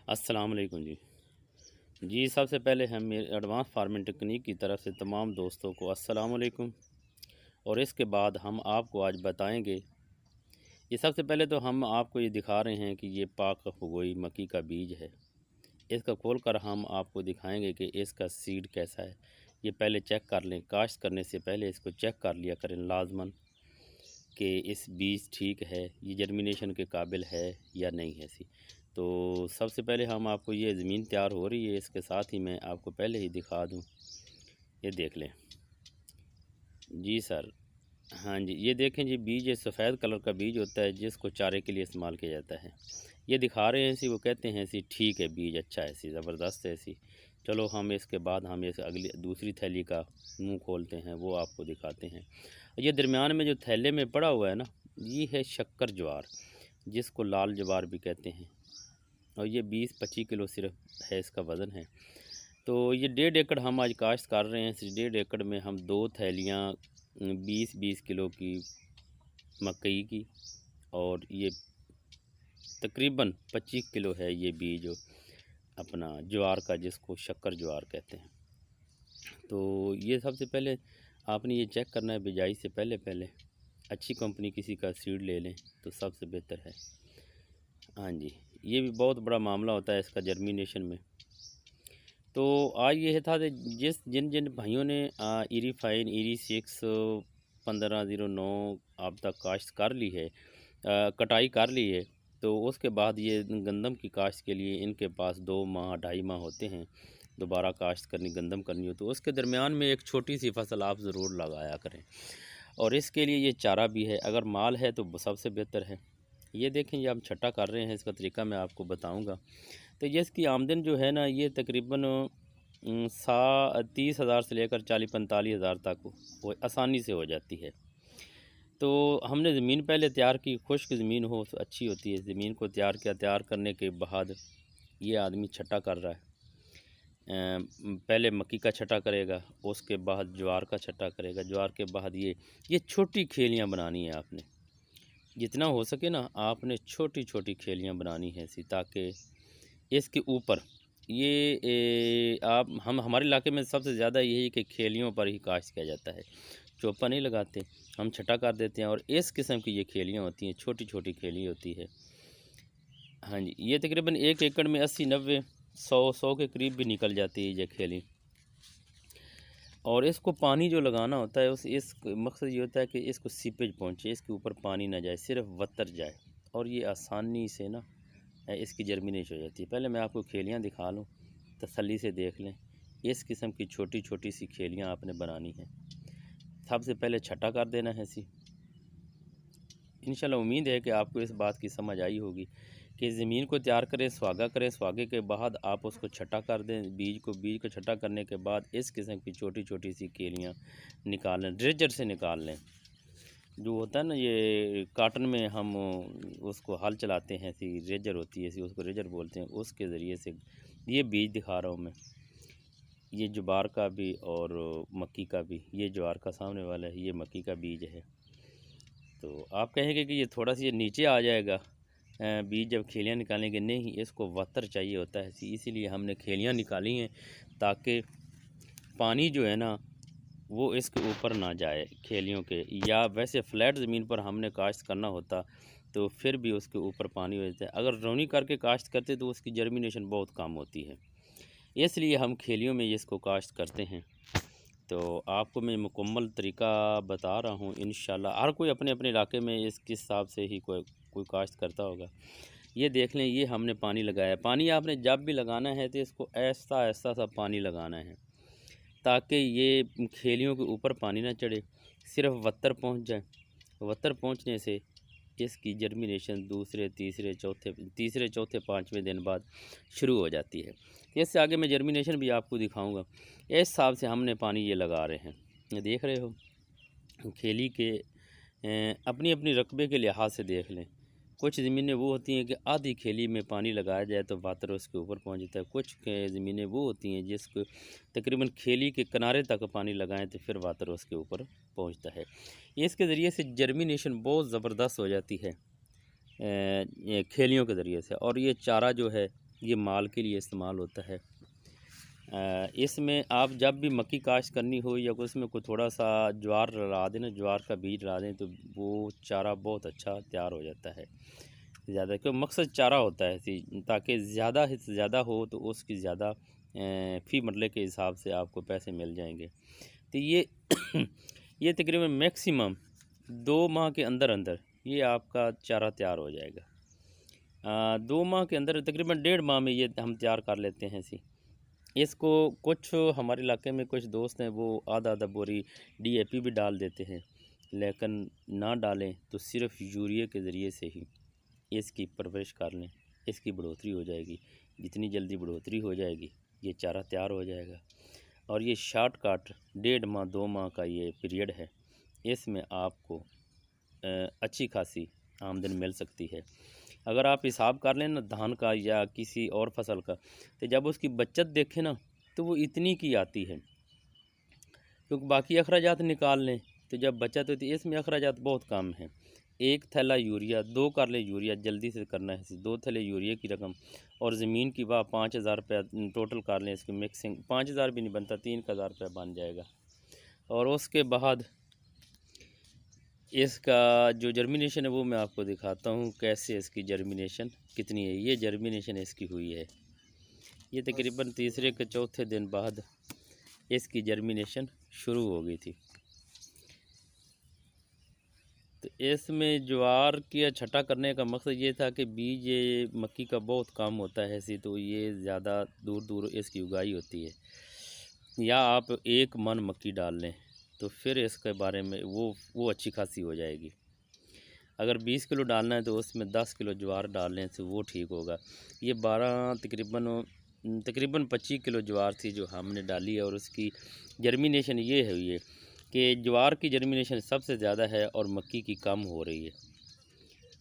अस्सलाम वालेकुम जी। जी, सबसे पहले हम मेरे एडवांस फार्मिंग टेक्निक की तरफ से तमाम दोस्तों को अस्सलाम वालेकुम। और इसके बाद हम आपको आज बताएंगे, ये सबसे पहले तो हम आपको ये दिखा रहे हैं कि ये पाक हुई मक्की का बीज है। इसका खोलकर हम आपको दिखाएंगे कि इसका सीड कैसा है। ये पहले चेक कर लें, काश्त करने से पहले इसको चेक कर लिया करें लाजमन कि इस बीज ठीक है, ये जर्मिनेशन के काबिल है या नहीं है सी। तो सबसे पहले हम आपको ये ज़मीन तैयार हो रही है, इसके साथ ही मैं आपको पहले ही दिखा दूं, ये देख लें। जी सर, हाँ जी, ये देखें जी, बीज ये सफ़ेद कलर का बीज होता है जिसको चारे के लिए इस्तेमाल किया जाता है। ये दिखा रहे हैं सी, वो कहते हैं सी ठीक है, बीज अच्छा है सी, ज़बरदस्त है सी। चलो हम इसके बाद हम इस अगली दूसरी थैली का मुंह खोलते हैं, वो आपको दिखाते हैं। ये दरमियान में जो थैले में पड़ा हुआ है ना, ये है शक्कर ज्वार, जिसको लाल ज्वार भी कहते हैं। और ये 20-25 किलो सिर्फ है इसका वज़न है। तो ये 1.5 एकड़ हम आज काश्त कर रहे हैं। इस 1.5 एकड़ में हम 2 थैलियाँ 20-20 किलो की मकई की, और ये तकरीबन 25 किलो है ये बीज अपना ज्वार का, जिसको शक्कर ज्वार कहते हैं। तो ये सबसे पहले आपने ये चेक करना है, बिजाई से पहले पहले अच्छी कंपनी किसी का सीड ले लें तो सबसे बेहतर है। हाँ जी, ये भी बहुत बड़ा मामला होता है इसका जर्मिनेशन में। तो आज ये था कि जिन जिन भाइयों ने ईरी फाइन ईरी 6 1509 अब तक काश्त कर ली है, कटाई कर ली है, तो उसके बाद ये गंदम की काश्त के लिए इनके पास 2 माह 2.5 माह होते हैं। दोबारा काश्त करनी, गंदम करनी हो तो उसके दरमियान में एक छोटी सी फसल आप ज़रूर लगाया करें। और इसके लिए ये चारा भी है, अगर माल है तो सबसे बेहतर है। ये देखें, ये हम छट्टा कर रहे हैं, इसका तरीका मैं आपको बताऊंगा। तो ये इसकी आमदन जो है ना, ये तकरीबन 30,000 से लेकर 40-45 हज़ार तक वो आसानी से हो जाती है। तो हमने ज़मीन पहले तैयार की, खुश्क ज़मीन हो तो अच्छी होती है। ज़मीन को तैयार किया, तैयार करने के बाद ये आदमी छट्टा कर रहा है। पहले मक्की का छट्टा करेगा, उसके बाद ज्वार का छट्टा करेगा, ज्वार के बाद ये छोटी खेलियाँ बनानी है आपने। जितना हो सके ना, आपने छोटी छोटी खेलियाँ बनानी है सी, ताकि इसके ऊपर आप हमारे इलाके में सबसे ज़्यादा यही कि खेलियों पर ही काश्त किया जाता है। चोपा नहीं लगाते, हम छटा कर देते हैं। और इस किस्म की ये खेलियाँ होती हैं, छोटी छोटी खेली होती है। हाँ जी, ये तकरीबन 1 एकड़ में 80-90 100 के करीब भी निकल जाती है ये खेली। और इसको पानी जो लगाना होता है, उस इस मकसद ये होता है कि इसको सीपेज पहुँचे, इसके ऊपर पानी ना जाए, सिर्फ वतर जाए, और ये आसानी से ना इसकी जर्मिनेशन हो जाती है। पहले मैं आपको खेलियाँ दिखा लूँ, तसल्ली से देख लें। इस किस्म की छोटी छोटी सी खेलियाँ आपने बनानी है। सबसे पहले छटा कर देना है सी। इंशाल्लाह उम्मीद है कि आपको इस बात की समझ आई होगी कि ज़मीन को तैयार करें, सुहागा करें, सुहागे के बाद आप उसको छटा कर दें, बीज को छटा करने के बाद इस किस्म की छोटी छोटी सी केलियाँ निकाल लें, ड्रेजर से निकाल लें। जो होता है ना, ये काटन में हम उसको हल चलाते हैं, सी रेजर होती है सी, उसको रेजर बोलते हैं, उसके ज़रिए से ये बीज दिखा रहा हूँ मैं। ये ज्वार का भी और मक्की का भी, ये ज्वार का सामने वाला है, ये मक्की का बीज है। तो आप कहेंगे कि ये थोड़ा सा ये नीचे आ जाएगा बीज जब खेलियाँ निकालेंगे, नहीं, इसको वतर चाहिए होता है, इसीलिए हमने खेलियाँ निकाली हैं, ताकि पानी जो है ना वो इसके ऊपर ना जाए खेलियों के। या वैसे फ्लैट ज़मीन पर हमने काश्त करना होता तो फिर भी उसके ऊपर पानी हो जाता है। अगर रौनी करके काश्त करते तो उसकी जर्मिनेशन बहुत कम होती है, इसलिए हम खेलियों में इसको काश्त करते हैं। तो आपको मैं मुकम्मल तरीका बता रहा हूँ। इंशाल्लाह हर कोई अपने अपने इलाके में इसके हिसाब से ही कोई काश्त करता होगा। ये देख लें, ये हमने पानी लगाया। पानी आपने जब भी लगाना है तो इसको ऐसा ऐसा सा पानी लगाना है, ताकि ये खेलियों के ऊपर पानी ना चढ़े, सिर्फ वत्तर पहुंच जाए। वत्तर पहुंचने से इसकी जर्मिनेशन तीसरे चौथे 5वें दिन बाद शुरू हो जाती है। इससे आगे मैं जर्मिनेशन भी आपको दिखाऊंगा। इस हिसाब से हमने पानी ये लगा रहे हैं, ये देख रहे हो। खेली के अपनी अपनी रकबे के लिहाज से देख लें। कुछ ज़मीनें वो होती हैं कि आधी खेली में पानी लगाया जाए तो वातर उसके ऊपर पहुंच जाता है। कुछ ज़मीनें वो होती हैं जिसको तकरीबन खेली के किनारे तक पानी लगाएं तो फिर वातर उसके ऊपर पहुंचता है। इसके ज़रिए से जर्मिनेशन बहुत ज़बरदस्त हो जाती है ये खेलियों के ज़रिए से। और ये चारा जो है ये माल के लिए इस्तेमाल होता है। इसमें आप जब भी मक्की काश्त करनी हो या उसमें कोई थोड़ा सा ज्वार डला दें ना, ज्वार का बीज डला दें, तो वो चारा बहुत अच्छा तैयार हो जाता है। ज़्यादा क्यों मकसद चारा होता है ताकि ज़्यादा से ज़्यादा हो तो उसकी ज़्यादा फ़ी मरले के हिसाब से आपको पैसे मिल जाएंगे। तो ये ये तकरीबन मैक्सिमम 2 माह के अंदर अंदर ये आपका चारा तैयार हो जाएगा। 2 माह के अंदर तकरीबन 1.5 माह में ये हम तैयार कर लेते हैं इसको कुछ हमारे इलाके में कुछ दोस्त हैं वो आधा आधा बोरी डीएपी भी डाल देते हैं, लेकिन ना डालें तो सिर्फ यूरिया के ज़रिए से ही इसकी परवरिश कर लें, इसकी बढ़ोतरी हो जाएगी। जितनी जल्दी बढ़ोतरी हो जाएगी ये चारा तैयार हो जाएगा। और ये शॉर्टकट 1.5 माह 2 माह का ये पीरियड है, इसमें आपको अच्छी खासी आमदनी मिल सकती है। अगर आप हिसाब कर लें ना धान का या किसी और फसल का, तो जब उसकी बचत देखें ना तो वो इतनी की आती है, क्योंकि बाकी अखराजात निकाल लें तो जब बचत होती है इसमें अखराजात बहुत कम हैं। 1 थैला यूरिया 2 कर लें, यूरिया जल्दी से करना है 2 थैले यूरिया की रकम, और ज़मीन की वाह 5,000 रुपया टोटल कर लें, इसकी मिक्सिंग 5,000 भी नहीं बनता, 3,000 रुपया बन जाएगा। और उसके बाद इसका जो जर्मिनेशन है वो मैं आपको दिखाता हूँ कैसे इसकी जर्मिनेशन कितनी है। ये जर्मिनेशन इसकी हुई है, ये तकरीबन तीसरे के चौथे दिन बाद इसकी जर्मिनेशन शुरू हो गई थी। तो इसमें ज्वार की छटा करने का मकसद ये था कि बीज ये मक्की का बहुत कम होता है तो ये ज़्यादा दूर दूर इसकी उगाई होती है। या आप 1 मन मक्की डाल लें तो फिर इसके बारे में वो अच्छी खासी हो जाएगी। अगर 20 किलो डालना है तो उसमें 10 किलो ज्वार डाल लें तो वो ठीक होगा। ये 12 तकरीबन 25 किलो ज्वार थी जो हमने डाली है, और उसकी जर्मिनेशन ये हुई है कि ज्वार की जर्मिनेशन सबसे ज़्यादा है और मक्की की कम हो रही है।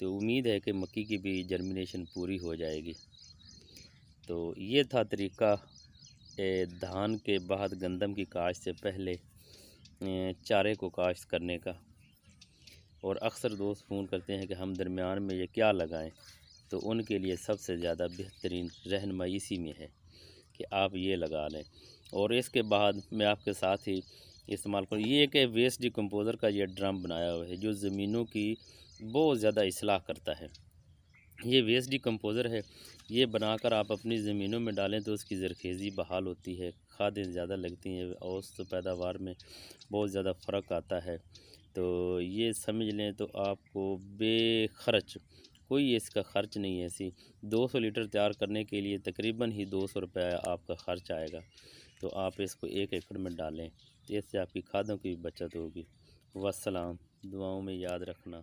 तो उम्मीद है कि मक्की की भी जर्मिनेशन पूरी हो जाएगी। तो ये था तरीका धान के बाद गंदम की काश्त से पहले चारे को काश्त करने का। और अक्सर दोस्त फ़ोन करते हैं कि हम दरमियान में ये क्या लगाएं, तो उनके लिए सबसे ज़्यादा बेहतरीन रहनुमाई इसी में है कि आप ये लगा लें। और इसके बाद मैं आपके साथ ही इस्तेमाल करूँ, ये एक वेस्ट डिकम्पोज़र का ये ड्रम बनाया हुआ है जो ज़मीनों की बहुत ज़्यादा इस्लाह करता है। ये वेस्ट डिकम्पोज़र है, ये बनाकर आप अपनी ज़मीनों में डालें तो उसकी ज़रखेज़ी बहाल होती है, खादें ज़्यादा लगती हैं, औसत पैदावार में बहुत ज़्यादा फ़र्क आता है। तो ये समझ लें तो आपको बेखर्च कोई इसका ख़र्च नहीं है 200 लीटर तैयार करने के लिए तकरीबन ही 200 रुपये आपका ख़र्च आएगा। तो आप इसको 1 एकड़ में डालें तो इससे आपकी खादों की बचत होगी। वस्सलाम, दुआओं में याद रखना।